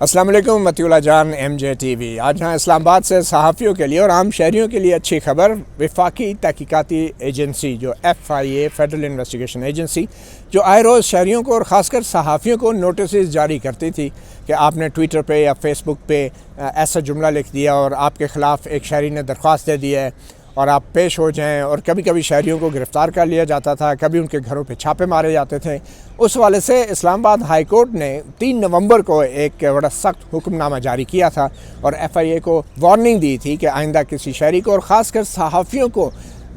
السلام علیکم متی اللہ جان ایم جے ٹی وی۔ آج ہاں اسلام آباد سے صحافیوں کے لیے اور عام شہریوں کے لیے اچھی خبر۔ وفاقی تحقیقاتی ایجنسی جو FIA فیڈرل انویسٹیگیشن ایجنسی جو آئے روز شہریوں کو اور خاص کر صحافیوں کو نوٹسز جاری کرتی تھی کہ آپ نے ٹویٹر پہ یا فیس بک پہ ایسا جملہ لکھ دیا اور آپ کے خلاف ایک شہری نے درخواست دے دی ہے اور آپ پیش ہو جائیں، اور کبھی کبھی شہریوں کو گرفتار کر لیا جاتا تھا، کبھی ان کے گھروں پہ چھاپے مارے جاتے تھے۔ اس والے سے اسلام آباد ہائی کورٹ نے 3 نومبر کو ایک بڑا سخت حکم نامہ جاری کیا تھا اور FIA کو وارننگ دی تھی کہ آئندہ کسی شہری کو اور خاص کر صحافیوں کو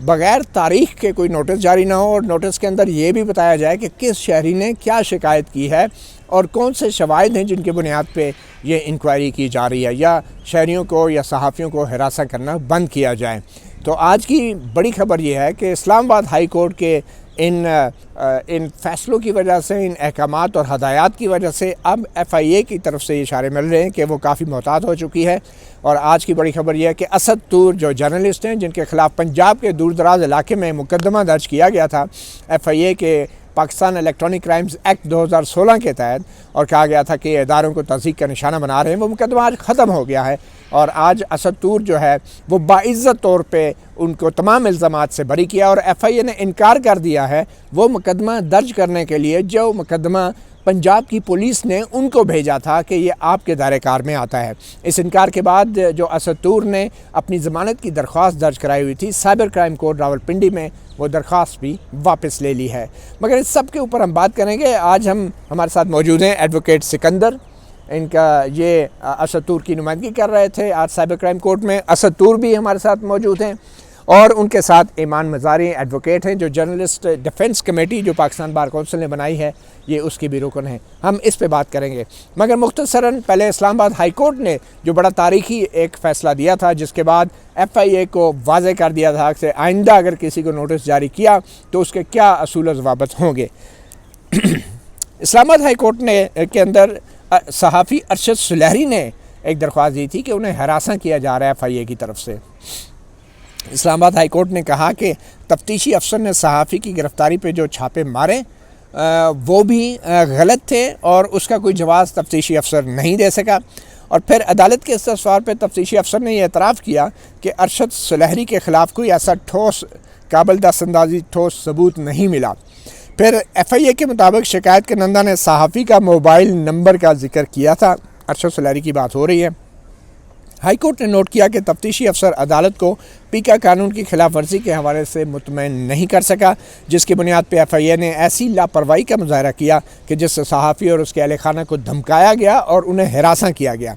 بغیر تاریخ کے کوئی نوٹس جاری نہ ہو، اور نوٹس کے اندر یہ بھی بتایا جائے کہ کس شہری نے کیا شکایت کی ہے اور کون سے شواہد ہیں جن کے بنیاد پہ یہ انکوائری کی جا رہی ہے، یا شہریوں کو یا صحافیوں کو ہراساں کرنا بند کیا جائے۔ تو آج کی بڑی خبر یہ ہے کہ اسلام آباد ہائی کورٹ کے ان فیصلوں کی وجہ سے، ان احکامات اور ہدایات کی وجہ سے اب FIA کی طرف سے اشارے مل رہے ہیں کہ وہ کافی محتاط ہو چکی ہے۔ اور آج کی بڑی خبر یہ ہے کہ اسد طور جو جرنلسٹ ہیں جن کے خلاف پنجاب کے دور دراز علاقے میں مقدمہ درج کیا گیا تھا FIA کے پاکستان الیکٹرانک کرائمز ایکٹ 2016 کے تحت، اور کہا گیا تھا کہ اداروں کو تذیق کا نشانہ بنا رہے ہیں، وہ مقدمہ آج ختم ہو گیا ہے اور آج اسد طور جو ہے وہ باعزت طور پہ ان کو تمام الزامات سے بری کیا، اور FIA نے انکار کر دیا ہے وہ مقدمہ درج کرنے کے لیے جو مقدمہ پنجاب کی پولیس نے ان کو بھیجا تھا کہ یہ آپ کے دائرہ کار میں آتا ہے۔ اس انکار کے بعد جو اسد طور نے اپنی ضمانت کی درخواست درج کرائی ہوئی تھی سائبر کرائم کورٹ راولپنڈی میں، وہ درخواست بھی واپس لے لی ہے۔ مگر اس سب کے اوپر ہم بات کریں گے۔ آج ہمارے ساتھ موجود ہیں ایڈوکیٹ سکندر، ان کا یہ اسد طور کی نمائندگی کر رہے تھے آج سائبر کرائم کورٹ میں۔ اسد طور بھی ہمارے ساتھ موجود ہیں، اور ان کے ساتھ ایمان مزاری ایڈوکیٹ ہیں جو جرنلسٹ ڈیفنس کمیٹی جو پاکستان بار کونسل نے بنائی ہے، یہ اس کی بھی رکن ہیں۔ ہم اس پہ بات کریں گے، مگر مختصراً پہلے اسلام آباد ہائی کورٹ نے جو بڑا تاریخی ایک فیصلہ دیا تھا، جس کے بعد FIA کو واضح کر دیا تھا کہ آئندہ اگر کسی کو نوٹس جاری کیا تو اس کے کیا اصول و ضوابط ہوں گے۔ اسلام آباد ہائی کورٹ نے کے اندر صحافی ارشد سلیحری نے ایک درخواست دی تھی کہ انہیں ہراساں کیا جا رہا ہے FIA کی طرف سے۔ اسلام آباد ہائی کورٹ نے کہا کہ تفتیشی افسر نے صحافی کی گرفتاری پہ جو چھاپے مارے وہ بھی غلط تھے، اور اس کا کوئی جواز تفتیشی افسر نہیں دے سکا۔ اور پھر عدالت کے استفسار پہ تفتیشی افسر نے یہ اعتراف کیا کہ ارشد سلیحری کے خلاف کوئی ایسا ٹھوس قابل دست اندازی ٹھوس ثبوت نہیں ملا۔ پھر FIA کے مطابق شکایت کنندہ نے صحافی کا موبائل نمبر کا ذکر کیا تھا۔ ارشد سلیحری کی بات ہو رہی ہے۔ ہائی کورٹ نے نوٹ کیا کہ تفتیشی افسر عدالت کو پیکا قانون کی خلاف ورزی کے حوالے سے مطمئن نہیں کر سکا، جس کی بنیاد پہ FIA نے ایسی لاپرواہی کا مظاہرہ کیا کہ جس سے صحافی اور اس کے اہل خانہ کو دھمکایا گیا اور انہیں ہراساں کیا گیا۔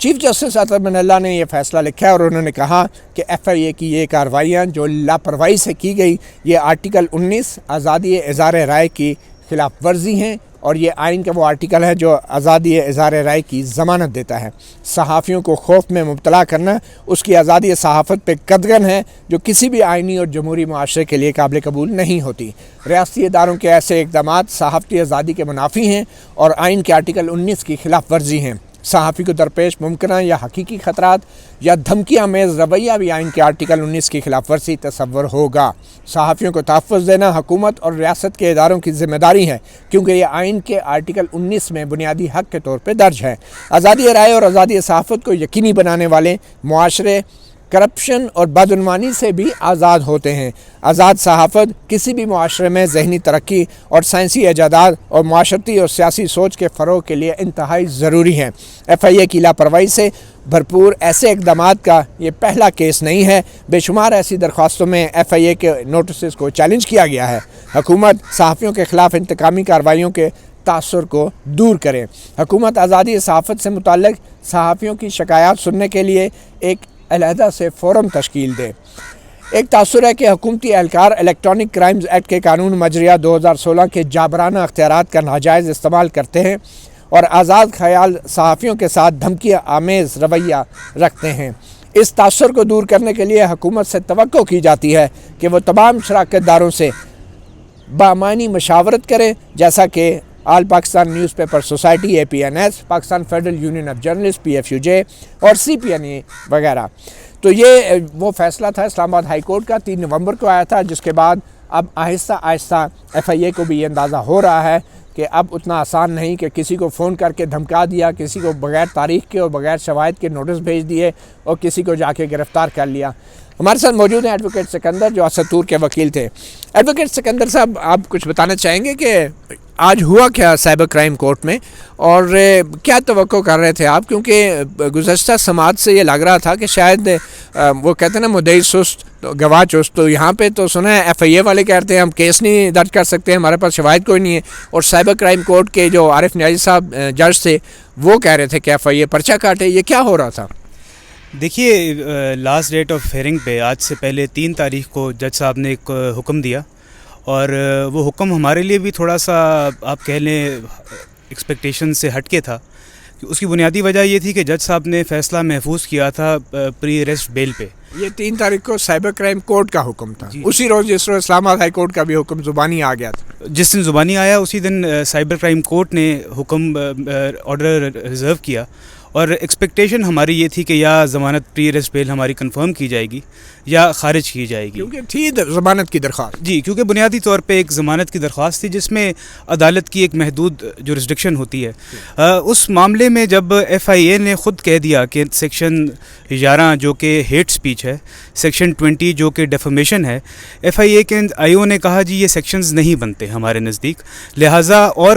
چیف جسٹس عطا بن اللہ نے یہ فیصلہ لکھا ہے اور انہوں نے کہا کہ FIA کی یہ کارروائیاں جو لاپرواہی سے کی گئی، یہ آرٹیکل 19 آزادی اظہار رائے کی خلاف ورزی ہیں، اور یہ آئین کا وہ آرٹیکل ہے جو آزادی اظہار رائے کی ضمانت دیتا ہے۔ صحافیوں کو خوف میں مبتلا کرنا اس کی آزادی صحافت پہ قدغن ہے، جو کسی بھی آئینی اور جمہوری معاشرے کے لیے قابل قبول نہیں ہوتی۔ ریاستی اداروں کے ایسے اقدامات صحافتی آزادی کے منافی ہیں اور آئین کے آرٹیکل 19 کی خلاف ورزی ہیں۔ صحافی کو درپیش ممکنہ یا حقیقی خطرات یا دھمکی آمیز رویہ بھی آئین کے آرٹیکل 19 کی خلاف ورزی تصور ہوگا۔ صحافیوں کو تحفظ دینا حکومت اور ریاست کے اداروں کی ذمہ داری ہے، کیونکہ یہ آئین کے آرٹیکل 19 میں بنیادی حق کے طور پہ درج ہے۔ آزادی رائے اور آزادی صحافت کو یقینی بنانے والے معاشرے کرپشن اور بدعنوانی سے بھی آزاد ہوتے ہیں۔ آزاد صحافت کسی بھی معاشرے میں ذہنی ترقی اور سائنسی ایجادات اور معاشرتی اور سیاسی سوچ کے فروغ کے لیے انتہائی ضروری ہیں۔ FIA کی لاپرواہی سے بھرپور ایسے اقدامات کا یہ پہلا کیس نہیں ہے۔ بے شمار ایسی درخواستوں میں FIA کے نوٹسز کو چیلنج کیا گیا ہے۔ حکومت صحافیوں کے خلاف انتقامی کارروائیوں کے تاثر کو دور کرے۔ حکومت آزادی صحافت سے متعلق صحافیوں کی شکایات سننے کے لیے ایک علیحدہ سے فورم تشکیل دے۔ ایک تاثر ہے کہ حکومتی اہلکار الیکٹرانک کرائمز ایکٹ کے قانون مجریہ 2016 کے جابرانہ اختیارات کا ناجائز استعمال کرتے ہیں اور آزاد خیال صحافیوں کے ساتھ دھمکی آمیز رویہ رکھتے ہیں۔ اس تاثر کو دور کرنے کے لیے حکومت سے توقع کی جاتی ہے کہ وہ تمام شراکت داروں سے بامعنی مشاورت کریں، جیسا کہ all Pakistan newspaper society APNS، Pakistan federal union of journalist PFUJ اور CPNA وغیرہ۔ تو یہ وہ فیصلہ تھا اسلام آباد ہائی کورٹ کا، 3 نومبر کو آیا تھا، جس کے بعد اب آہستہ آہستہ FIA کو بھی یہ اندازہ ہو رہا ہے کہ اب اتنا آسان نہیں کہ کسی کو فون کر کے دھمکا دیا, کسی کو بغیر تاریخ کے اور بغیر شواہد کے نوٹس بھیج دیے اور کسی کو جا کے گرفتار کر لیا. ہمارے ساتھ موجود ہیں ایڈوکیٹ سکندر جو اسد طور کے وکیل تھے. ایڈوکیٹ سکندر صاحب, آپ کچھ بتانا چاہیں گے کہ آج ہوا کیا سائبر کرائم کورٹ میں, اور کیا توقع کر رہے تھے آپ؟ کیونکہ گزشتہ سماعت سے یہ لگ رہا تھا کہ شاید وہ کہتے ہیں نا مدعی سست گواہ چست, تو یہاں پہ تو سنا ہے ایف آئی اے والے کہتے ہیں ہم کیس نہیں درج کر سکتے, ہمارے پاس شواہد کوئی نہیں ہے, اور سائبر کرائم کورٹ کے جو عارف نیازی صاحب جج تھے وہ کہہ رہے تھے کہ ایف آئی اے پرچہ کاٹے. یہ کیا ہو رہا تھا؟ دیکھیے, لاسٹ ڈیٹ آف ہیئرنگ پہ آج سے پہلے 3 تاریخ کو جج صاحب نے ایک حکم دیا, اور وہ حکم ہمارے لیے بھی تھوڑا سا آپ کہہ لیں ایکسپیکٹیشن سے ہٹ کے تھا. اس کی بنیادی وجہ یہ تھی کہ جج صاحب نے فیصلہ محفوظ کیا تھا پری اریسٹ بیل پہ. یہ 3 تاریخ کو سائبر کرائم کورٹ کا حکم تھا, اسی روز جس روز اسلام آباد ہائی کورٹ کا بھی حکم زبانی آ گیا تھا. جس دن زبانی آیا اسی دن سائبر کرائم کورٹ نے حکم آرڈر ریزرو کیا, اور ایکسپیکٹیشن ہماری یہ تھی کہ یا ضمانت پری اریسٹ بیل ہماری کنفرم کی جائے گی یا خارج کی جائے گی, کیونکہ تھی ضمانت کی درخواست. جی, کیونکہ بنیادی طور پہ ایک ضمانت کی درخواست تھی جس میں عدالت کی ایک محدود جورسڈکشن ہوتی ہے. اس معاملے میں جب ایف آئی اے نے خود کہہ دیا کہ سیکشن 11 جو کہ ہیٹ سپیچ ہے, سیکشن 20 جو کہ ڈیفیمیشن ہے, ایف آئی اے کے آئی او نے کہا جی یہ سیکشنز نہیں بنتے ہمارے نزدیک, لہٰذا اور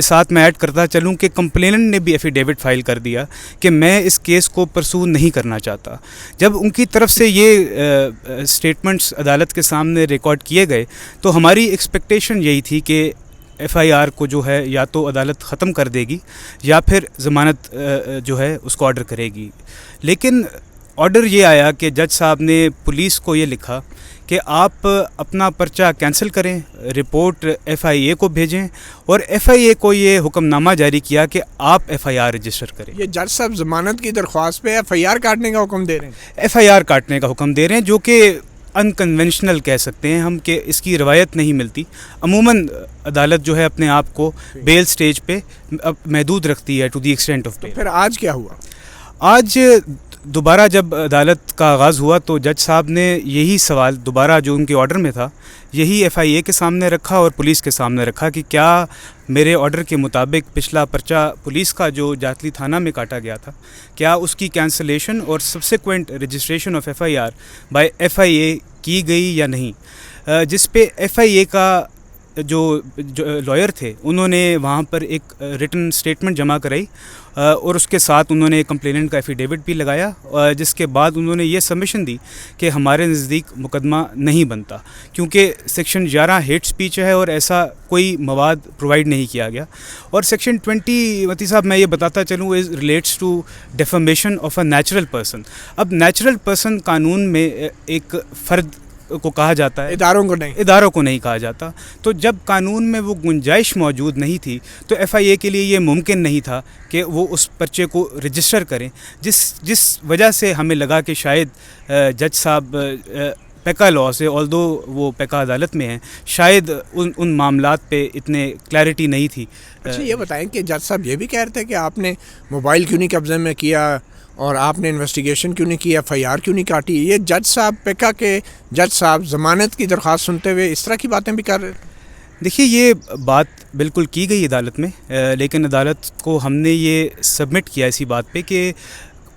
ساتھ میں ایڈ کرتا چلوں کہ کمپلیننٹ نے بھی ایفیڈیوٹ فائل کر دیا کہ میں اس کیس کو پرسو نہیں کرنا چاہتا. جب ان کی طرف سے یہ سٹیٹمنٹس عدالت کے سامنے ریکارڈ کیے گئے تو ہماری ایکسپیکٹیشن یہی تھی کہ ایف آئی آر کو جو ہے یا تو عدالت ختم کر دے گی یا پھر ضمانت جو ہے اس کو آرڈر کرے گی. لیکن آرڈر یہ آیا کہ جج صاحب نے پولیس کو یہ لکھا کہ آپ اپنا پرچہ کینسل کریں, رپورٹ ایف آئی اے کو بھیجیں, اور ایف آئی اے کو یہ حکم نامہ جاری کیا کہ آپ ایف آئی آر رجسٹر کریں. یہ جج صاحب ضمانت کی درخواست پہ ایف آئی آر کاٹنے کا حکم دے رہے ہیں. ایف آئی آر کاٹنے کا حکم دے رہے ہیں جو کہ انکنونشنل کہہ سکتے ہیں ہم کہ اس کی روایت نہیں ملتی. عموماً عدالت جو ہے اپنے آپ کو بیل سٹیج پہ محدود رکھتی ہے ٹو دی ایکسٹینٹ آف بیل. پھر آج کیا ہوا؟ آج دوبارہ جب عدالت کا آغاز ہوا تو جج صاحب نے یہی سوال دوبارہ جو ان کے آرڈر میں تھا یہی ایف آئی اے کے سامنے رکھا اور پولیس کے سامنے رکھا کہ کیا میرے آرڈر کے مطابق پچھلا پرچہ پولیس کا جو جاتلی تھانہ میں کاٹا گیا تھا, کیا اس کی کینسلیشن اور subsequent registration of F I R by F I A کی گئی یا نہیں. جس پہ ایف آئی اے کا جو لائر تھے انہوں نے وہاں پر ایک ریٹن سٹیٹمنٹ جمع کرائی, اور اس کے ساتھ انہوں نے کمپلیننٹ کا ایفیڈیوٹ بھی لگایا, جس کے بعد انہوں نے یہ سبمیشن دی کہ ہمارے نزدیک مقدمہ نہیں بنتا کیونکہ سیکشن 11 ہیٹ سپیچ ہے اور ایسا کوئی مواد پرووائڈ نہیں کیا گیا. اور سیکشن 20 متی صاحب میں یہ بتاتا چلوں as relates to defamation of a natural person. اب نیچرل پرسن قانون میں ایک فرد کو کہا جاتا ہے, اداروں کو نہیں کہا جاتا. تو جب قانون میں وہ گنجائش موجود نہیں تھی تو ایف آئی اے کے لیے یہ ممکن نہیں تھا کہ وہ اس پرچے کو رجسٹر کریں, جس وجہ سے ہمیں لگا کہ شاید جج صاحب پیکا لاء سے آلدو وہ پیکا عدالت میں ہیں شاید ان معاملات پہ اتنے کلیئرٹی نہیں تھی. اچھا یہ بتائیں کہ جج صاحب یہ بھی کہہ رہے تھے کہ آپ نے موبائل کیوں نہیں قبضے میں کیا اور آپ نے انویسٹیگیشن کیوں نہیں کی, ایف آئی آر کیوں نہیں کاٹی؟ یہ جج صاحب پیکا کے جج صاحب ضمانت کی درخواست سنتے ہوئے اس طرح کی باتیں بھی کر رہے تھے. دیکھیے یہ بات بالکل کی گئی عدالت میں, لیکن عدالت کو ہم نے یہ سبمٹ کیا اسی بات پہ کہ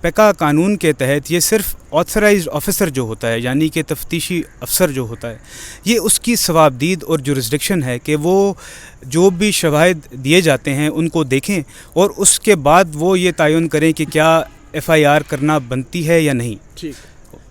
پیکا قانون کے تحت یہ صرف آتھرائزڈ آفیسر جو ہوتا ہے یعنی کہ تفتیشی افسر جو ہوتا ہے یہ اس کی ثوابدید اور جورسڈکشن ہے کہ وہ جو بھی شواہد دیے جاتے ہیں ان کو دیکھیں اور اس کے بعد وہ یہ تعین کریں کہ کیا ایف آئی آر کرنا بنتی ہے یا نہیں. ٹھیک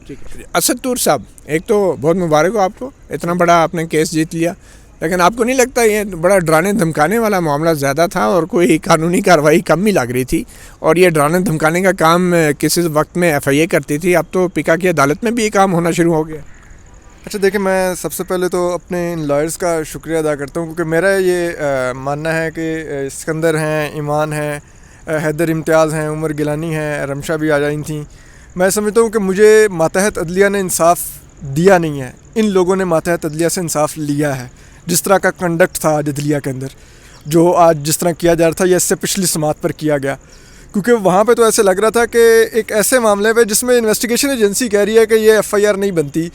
ہے. اسد طور صاحب, ایک تو بہت مبارک ہو آپ کو, اتنا بڑا آپ نے کیس جیت لیا, لیکن آپ کو نہیں لگتا یہ بڑا ڈرانے دھمکانے والا معاملہ زیادہ تھا اور کوئی قانونی کارروائی کم ہی لگ رہی تھی, اور یہ ڈرانے دھمکانے کا کام کسی وقت میں ایف آئی اے کرتی تھی, اب تو پیکا کی عدالت میں بھی یہ کام ہونا شروع ہو گیا؟ اچھا دیکھیں, میں سب سے پہلے تو اپنے ان لائرز کا شکریہ ادا کرتا ہوں کیونکہ میرا یہ ماننا ہے کہ اسکندر ہیں, ایمان ہیں, حیدر امتیاز ہیں, عمر گیلانی ہیں, رمشا بھی آ جائیں تھیں. میں سمجھتا ہوں کہ مجھے ماتحت عدلیہ نے انصاف دیا نہیں ہے, ان لوگوں نے ماتحت عدلیہ سے انصاف لیا ہے. جس طرح کا کنڈکٹ تھا آج عدلیہ کے اندر, جو آج جس طرح کیا جا رہا تھا, یہ اس سے پچھلی سماعت پر کیا گیا, کیونکہ وہاں پہ تو ایسے لگ رہا تھا کہ ایک ایسے معاملے پہ جس میں انویسٹیگیشن ایجنسی کہہ رہی ہے کہ یہ ایف آئی آر نہیں بنتی,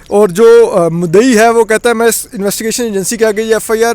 اور جو مدعی ہے وہ کہتا ہے میں اس انویسٹیگیشن ایجنسی کے آگے یہ ایف آئی آر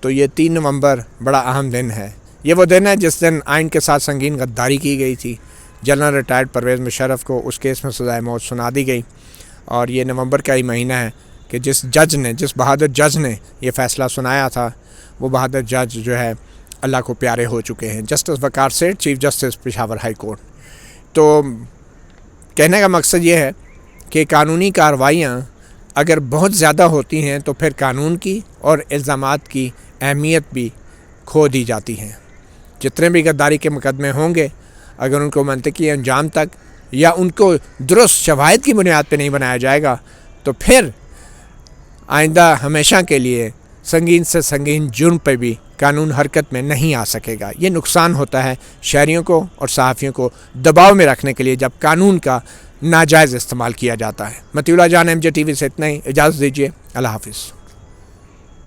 تو یہ 3 نومبر بڑا اہم دن ہے. یہ وہ دن ہے جس دن آئین کے ساتھ سنگین غداری کی گئی تھی. جنرل ریٹائرڈ پرویز مشرف کو اس کیس میں سزائے موت سنا دی گئی. اور یہ نومبر کا ہی مہینہ ہے کہ جس بہادر جج نے یہ فیصلہ سنایا تھا، وہ بہادر جج جو ہے اللہ کو پیارے ہو چکے ہیں. Justice Waqar Seth, chief justice Peshawar high court. تو کہنے کا مقصد یہ ہے کہ قانونی کارروائیاں اگر بہت زیادہ ہوتی ہیں تو پھر قانون کی اور الزامات کی اہمیت بھی کھو دی جاتی ہیں. جتنے بھی غداری کے مقدمے ہوں گے، اگر ان کو منطقی انجام تک یا ان کو درست شواہد کی بنیاد پہ نہیں بنایا جائے گا تو پھر آئندہ ہمیشہ کے لیے سنگین سے سنگین جرم پہ بھی قانون حرکت میں نہیں آ سکے گا. یہ نقصان ہوتا ہے شہریوں کو اور صحافیوں کو دباؤ میں رکھنے کے لیے جب قانون کا ناجائز استعمال کیا جاتا ہے. مطیع اللہ جان، MJ TV سے اتنا ہی. اجازت دیجیے. اللہ حافظ.